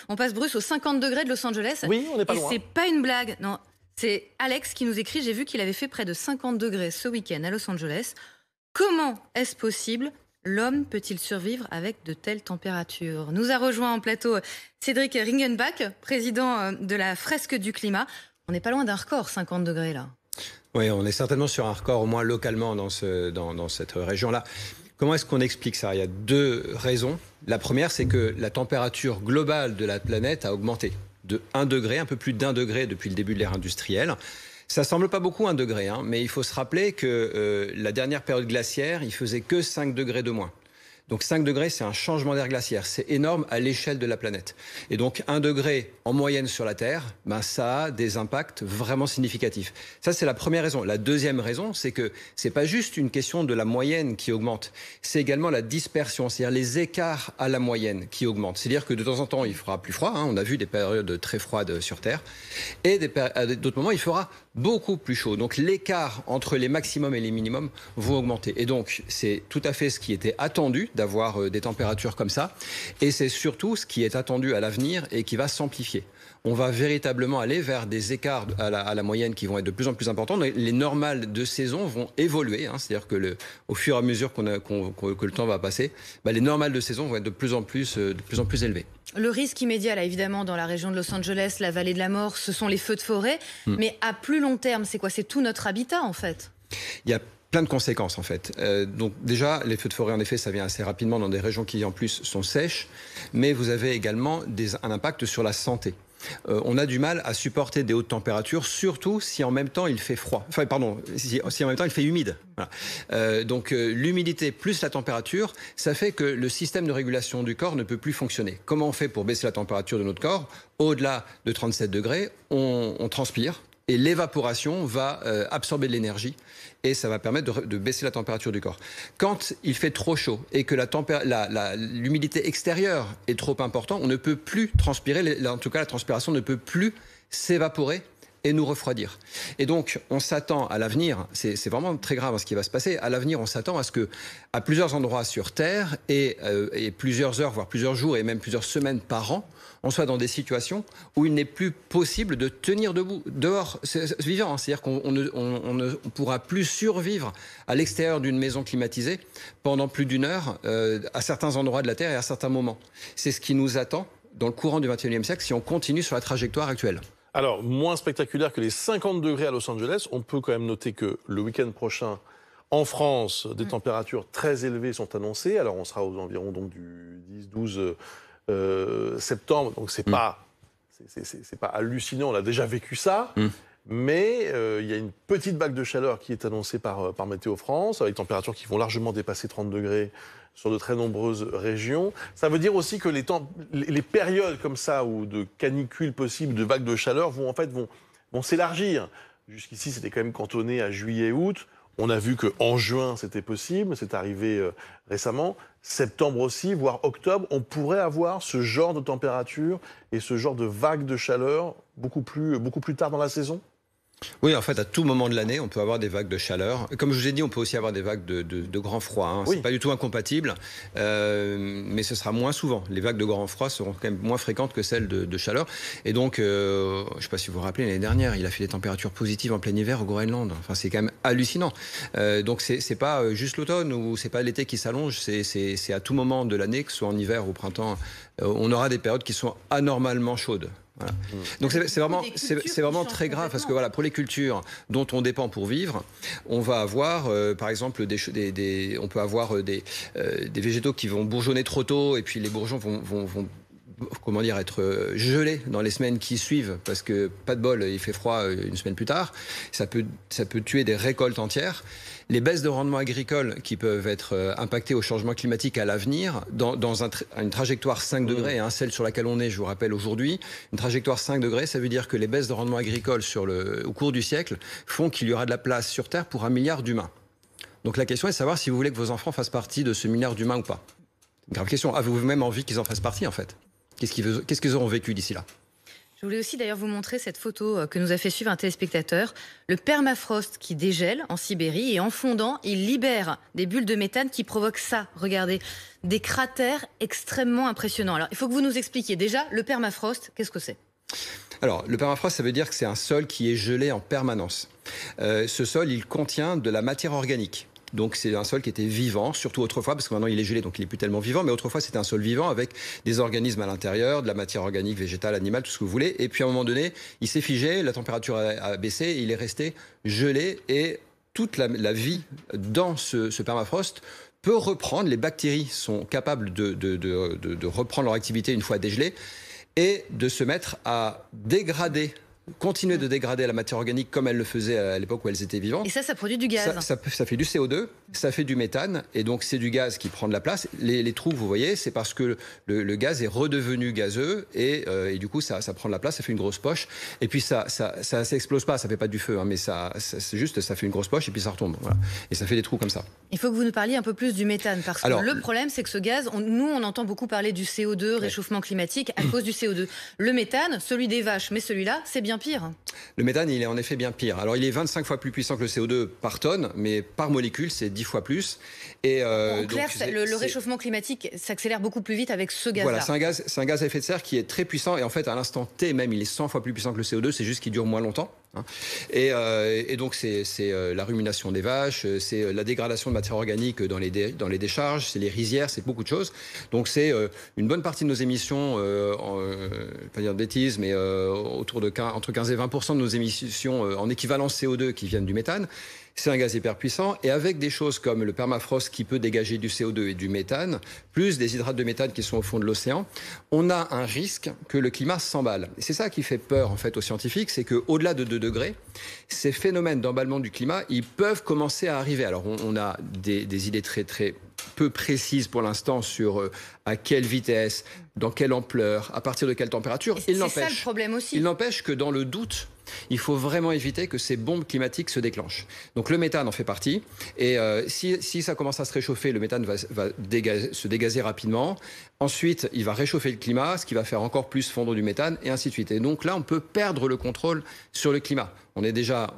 On passe, Bruce, aux 50 degrés de Los Angeles. Oui, on n'est pas loin. Et c'est pas une blague. Non, c'est Alex qui nous écrit. J'ai vu qu'il avait fait près de 50 degrés ce week-end à Los Angeles. Comment est-ce possible ? L'homme peut-il survivre avec de telles températures ? Nous a rejoint en plateau Cédric Ringenbach, président de la Fresque du Climat. On n'est pas loin d'un record, 50 degrés là. Oui, on est certainement sur un record, au moins localement, dans cette région-là. Comment est-ce qu'on explique ça ? Il y a deux raisons. La première, c'est que la température globale de la planète a augmenté de 1 degré, un peu plus d'1 degré depuis le début de l'ère industrielle. Ça semble pas beaucoup 1 degré, mais il faut se rappeler que la dernière période glaciaire, il faisait que 5 degrés de moins. Donc 5 degrés, c'est un changement d'air glaciaire. C'est énorme à l'échelle de la planète. Et donc 1 degré en moyenne sur la Terre, ça a des impacts vraiment significatifs. Ça, c'est la première raison. La deuxième raison, c'est que c'est pas juste une question de la moyenne qui augmente. C'est également la dispersion, c'est-à-dire les écarts à la moyenne qui augmentent. C'est-à-dire que de temps en temps, il fera plus froid. On a vu des périodes très froides sur Terre. Et à d'autres moments, il fera beaucoup plus chaud. Donc l'écart entre les maximums et les minimums vont augmenter. Et donc, c'est tout à fait ce qui était attendu d'avoir des températures comme ça. Et c'est surtout ce qui est attendu à l'avenir et qui va s'amplifier. On va véritablement aller vers des écarts à la moyenne qui vont être de plus en plus importants. Les normales de saison vont évoluer. C'est-à-dire que au fur et à mesure que le temps va passer, les normales de saison vont être de plus en plus élevées. Le risque immédiat, là, évidemment, dans la région de Los Angeles, la vallée de la mort, ce sont les feux de forêt. Mais à plus long terme, c'est quoi ? C'est tout notre habitat, en fait. Il y a plein de conséquences, en fait. Donc déjà, les feux de forêt, en effet, ça vient assez rapidement dans des régions qui, en plus, sont sèches. Mais vous avez également un impact sur la santé. On a du mal à supporter des hautes températures, surtout si en même temps il fait froid. Enfin, pardon, si en même temps il fait humide. Voilà. Donc l'humidité plus la température, ça fait que le système de régulation du corps ne peut plus fonctionner. Comment on fait pour baisser la température de notre corps ? Au-delà de 37 degrés, on transpire. Et l'évaporation va absorber de l'énergie et ça va permettre de baisser la température du corps. Quand il fait trop chaud et que l'humidité extérieure est trop importante, on ne peut plus transpirer, en tout cas la transpiration ne peut plus s'évaporer et nous refroidir. Et donc, on s'attend à l'avenir, c'est vraiment très grave ce qui va se passer, à l'avenir, on s'attend à ce que, à plusieurs endroits sur Terre et plusieurs heures, voire plusieurs jours et même plusieurs semaines par an, on soit dans des situations où il n'est plus possible de tenir debout, dehors, vivant. C'est-à-dire qu'on ne pourra plus survivre à l'extérieur d'une maison climatisée pendant plus d'une heure à certains endroits de la Terre et à certains moments. C'est ce qui nous attend dans le courant du XXIe siècle si on continue sur la trajectoire actuelle. Alors, moins spectaculaire que les 50 degrés à Los Angeles, on peut quand même noter que le week-end prochain, en France, des températures très élevées sont annoncées. Alors, on sera aux environs donc, du 10-12 septembre, donc c'est pas hallucinant, on a déjà vécu ça, mais il y a une petite vague de chaleur qui est annoncée par Météo France, avec des températures qui vont largement dépasser 30 degrés sur de très nombreuses régions. Ça veut dire aussi que les périodes comme ça, ou de canicule possible, de vagues de chaleur, vont s'élargir. Jusqu'ici, c'était quand même cantonné à juillet-août. On a vu qu'en juin, c'était possible, c'est arrivé récemment. Septembre aussi, voire octobre, on pourrait avoir ce genre de température et ce genre de vague de chaleur beaucoup plus tard dans la saison ? Oui, en fait, à tout moment de l'année, on peut avoir des vagues de chaleur. Comme je vous ai dit, on peut aussi avoir des vagues de grand froid. Oui. C'est pas du tout incompatible, mais ce sera moins souvent. Les vagues de grand froid seront quand même moins fréquentes que celles de chaleur. Et donc, je sais pas si vous vous rappelez, l'année dernière, il a fait des températures positives en plein hiver au Groenland. Enfin, c'est quand même hallucinant. Donc, c'est pas juste l'automne ou c'est pas l'été qui s'allonge. C'est à tout moment de l'année, que ce soit en hiver ou au printemps, on aura des périodes qui sont anormalement chaudes. Voilà. Donc c'est vraiment très grave parce que voilà, pour les cultures dont on dépend pour vivre, on va avoir par exemple on peut avoir des végétaux qui vont bourgeonner trop tôt et puis les bourgeons vont être gelés dans les semaines qui suivent parce que pas de bol, il fait froid une semaine plus tard. Ça peut tuer des récoltes entières. Les baisses de rendement agricole qui peuvent être impactées au changement climatique à l'avenir, dans une trajectoire 5 degrés, celle sur laquelle on est, je vous rappelle aujourd'hui, une trajectoire 5 degrés, ça veut dire que les baisses de rendement agricole au cours du siècle font qu'il y aura de la place sur Terre pour 1 milliard d'humains. Donc la question est de savoir si vous voulez que vos enfants fassent partie de ce milliard d'humains ou pas. Grave question. Avez-vous même envie qu'ils en fassent partie en fait ? Qu'est-ce qu'ils auront vécu d'ici là ? Je voulais aussi d'ailleurs vous montrer cette photo que nous a fait suivre un téléspectateur. Le permafrost qui dégèle en Sibérie et en fondant, il libère des bulles de méthane qui provoquent ça. Regardez, des cratères extrêmement impressionnants. Alors, il faut que vous nous expliquiez déjà, le permafrost, qu'est-ce que c'est ? Alors, le permafrost, ça veut dire que c'est un sol qui est gelé en permanence. Ce sol, il contient de la matière organique. Donc c'est un sol qui était vivant, surtout autrefois, parce que maintenant il est gelé, donc il n'est plus tellement vivant, mais autrefois c'était un sol vivant avec des organismes à l'intérieur, de la matière organique, végétale, animale, tout ce que vous voulez. Et puis à un moment donné, il s'est figé, la température a baissé, et il est resté gelé, et toute la vie dans ce permafrost peut reprendre. Les bactéries sont capables de reprendre leur activité une fois dégelées, et de se mettre à dégrader, continuer de dégrader la matière organique comme elle le faisait à l'époque où elles étaient vivantes. Et ça produit du gaz. Ça fait du CO2, ça fait du méthane, et donc c'est du gaz qui prend de la place. Les trous, vous voyez, c'est parce que le gaz est redevenu gazeux, et du coup ça prend de la place, ça fait une grosse poche, et puis ça s'explose pas, ça fait pas du feu, hein, mais c'est juste, ça fait une grosse poche, et puis ça retombe, voilà. Et ça fait des trous comme ça. Il faut que vous nous parliez un peu plus du méthane, parce que le problème, c'est que ce gaz, nous on entend beaucoup parler du CO2, réchauffement climatique, à cause du CO2. Le méthane, celui des vaches, mais celui-là, c'est bien pire. Le méthane, il est en effet bien pire. Alors, il est 25 fois plus puissant que le CO2 par tonne, mais par molécule, c'est 10 fois plus. Et, en clair, le réchauffement climatique s'accélère beaucoup plus vite avec ce gaz-là. Voilà, c'est un gaz à effet de serre qui est très puissant. Et en fait, à l'instant T même, il est 100 fois plus puissant que le CO2. C'est juste qu'il dure moins longtemps. Hein. Et donc, c'est la rumination des vaches, c'est la dégradation de matière organique dans les décharges, c'est les rizières, c'est beaucoup de choses. Donc, c'est une bonne partie de nos émissions, pas dire de bêtises, mais entre 15 et 20% de nos émissions en équivalent CO2 qui viennent du méthane. C'est un gaz hyper puissant, et avec des choses comme le permafrost qui peut dégager du CO2 et du méthane, plus des hydrates de méthane qui sont au fond de l'océan, on a un risque que le climat s'emballe. Et c'est ça qui fait peur en fait aux scientifiques, c'est qu'au-delà de 2 degrés, ces phénomènes d'emballement du climat, ils peuvent commencer à arriver. Alors on a des idées très très peu précises pour l'instant sur à quelle vitesse, dans quelle ampleur, à partir de quelle température. C'est ça le problème aussi. Il n'empêche que dans le doute, il faut vraiment éviter que ces bombes climatiques se déclenchent. Donc le méthane en fait partie. Et si ça commence à se réchauffer, le méthane va se dégazer rapidement. Ensuite, il va réchauffer le climat, ce qui va faire encore plus fondre du méthane, et ainsi de suite. Et donc là, on peut perdre le contrôle sur le climat. On n'a déjà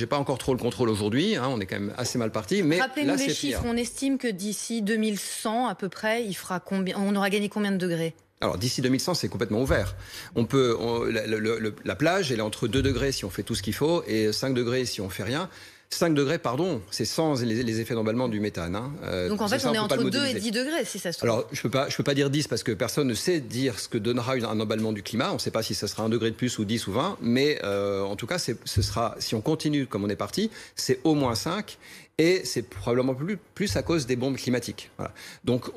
pas encore trop le contrôle aujourd'hui. Hein, on est quand même assez mal parti. Mais rappelez-nous là, les chiffres. On estime que d'ici 2100 à peu près, il fera combien ? On aura gagné combien de degrés ? Alors d'ici 2100, c'est complètement ouvert. La plage, elle est entre 2 degrés si on fait tout ce qu'il faut, et 5 degrés si on fait rien. 5 degrés, pardon, c'est sans les effets d'emballement du méthane. Hein. Donc en fait, on est entre 2 et 10 degrés, si ça se trouve. Alors, je peux pas dire 10 parce que personne ne sait dire ce que donnera un emballement du climat. On ne sait pas si ça sera 1 degré de plus ou 10 ou 20. Mais en tout cas, ce sera, si on continue comme on est parti, c'est au moins 5. Et c'est probablement plus à cause des bombes climatiques. Voilà. Donc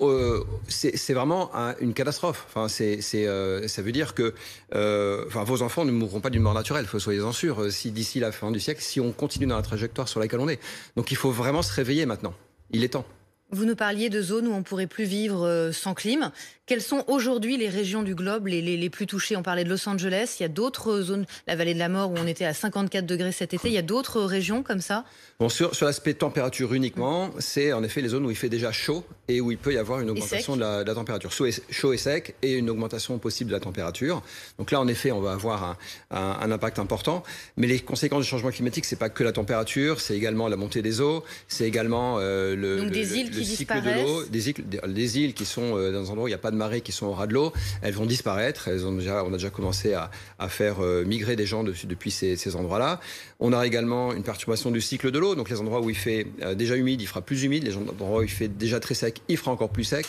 c'est vraiment une catastrophe. Enfin, ça veut dire que vos enfants ne mourront pas d'une mort naturelle, soyez-en sûrs, si d'ici la fin du siècle, si on continue dans la trajectoire sur laquelle on est. Donc il faut vraiment se réveiller maintenant. Il est temps. Vous nous parliez de zones où on ne pourrait plus vivre sans clim. Quelles sont aujourd'hui les régions du globe les plus touchées ? On parlait de Los Angeles, il y a d'autres zones, la vallée de la mort où on était à 54 degrés cet été, il y a d'autres régions comme ça ? Bon, sur l'aspect température uniquement, c'est en effet les zones où il fait déjà chaud et où il peut y avoir une augmentation de la température. Chaud et sec, et une augmentation possible de la température. Donc là, en effet, on va avoir un impact important. Mais les conséquences du changement climatique, c'est pas que la température, c'est également la montée des eaux, c'est également le cycle de l'eau. Des îles qui sont dans un endroit où il n'y a pas de marée, qui sont au ras de l'eau, elles vont disparaître. On a déjà commencé à faire migrer des gens depuis ces endroits-là. On a également une perturbation du cycle de l'eau. Donc les endroits où il fait déjà humide, il fera plus humide. Les endroits où il fait déjà très sec, il fera encore plus sec.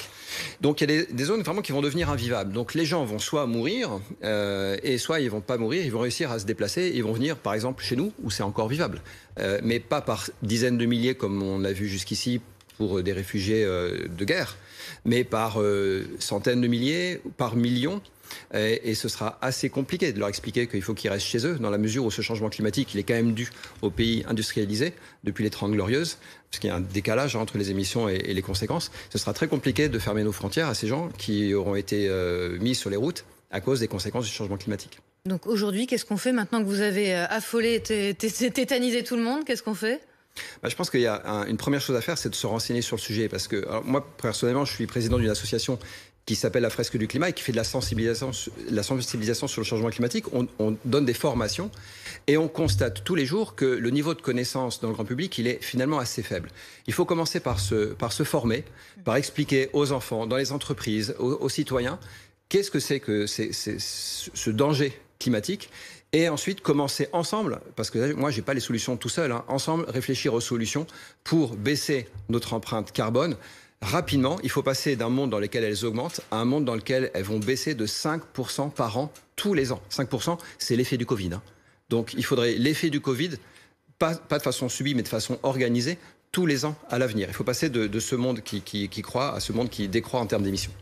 Donc il y a des zones vraiment qui vont devenir invivables. Donc les gens vont soit mourir, et soit ils vont pas mourir, ils vont réussir à se déplacer. Ils vont venir, par exemple, chez nous, où c'est encore vivable. Mais pas par dizaines de milliers, comme on l'a vu jusqu'ici, pour des réfugiés de guerre, mais par centaines de milliers, par millions. Et ce sera assez compliqué de leur expliquer qu'il faut qu'ils restent chez eux, dans la mesure où ce changement climatique, il est quand même dû aux pays industrialisés depuis les 30 Glorieuses, parce qu'il y a un décalage entre les émissions et les conséquences. Ce sera très compliqué de fermer nos frontières à ces gens qui auront été mis sur les routes à cause des conséquences du changement climatique. Donc aujourd'hui, qu'est-ce qu'on fait maintenant que vous avez affolé, tétanisé tout le monde ? Qu'est-ce qu'on fait ? Je pense qu'il y a une première chose à faire, c'est de se renseigner sur le sujet. Parce que moi, personnellement, je suis président d'une association qui s'appelle la fresque du climat et qui fait de la sensibilisation sur le changement climatique. On donne des formations et on constate tous les jours que le niveau de connaissance dans le grand public, il est finalement assez faible. Il faut commencer par se former, par expliquer aux enfants, dans les entreprises, aux citoyens, qu'est-ce que c'est que ce danger climatique. Et ensuite, commencer ensemble, parce que moi, je n'ai pas les solutions tout seul, ensemble, réfléchir aux solutions pour baisser notre empreinte carbone. Rapidement, il faut passer d'un monde dans lequel elles augmentent à un monde dans lequel elles vont baisser de 5% par an tous les ans. 5%, c'est l'effet du Covid. Donc, il faudrait l'effet du Covid, pas de façon subie, mais de façon organisée, tous les ans à l'avenir. Il faut passer de ce monde qui croît à ce monde qui décroît en termes d'émissions.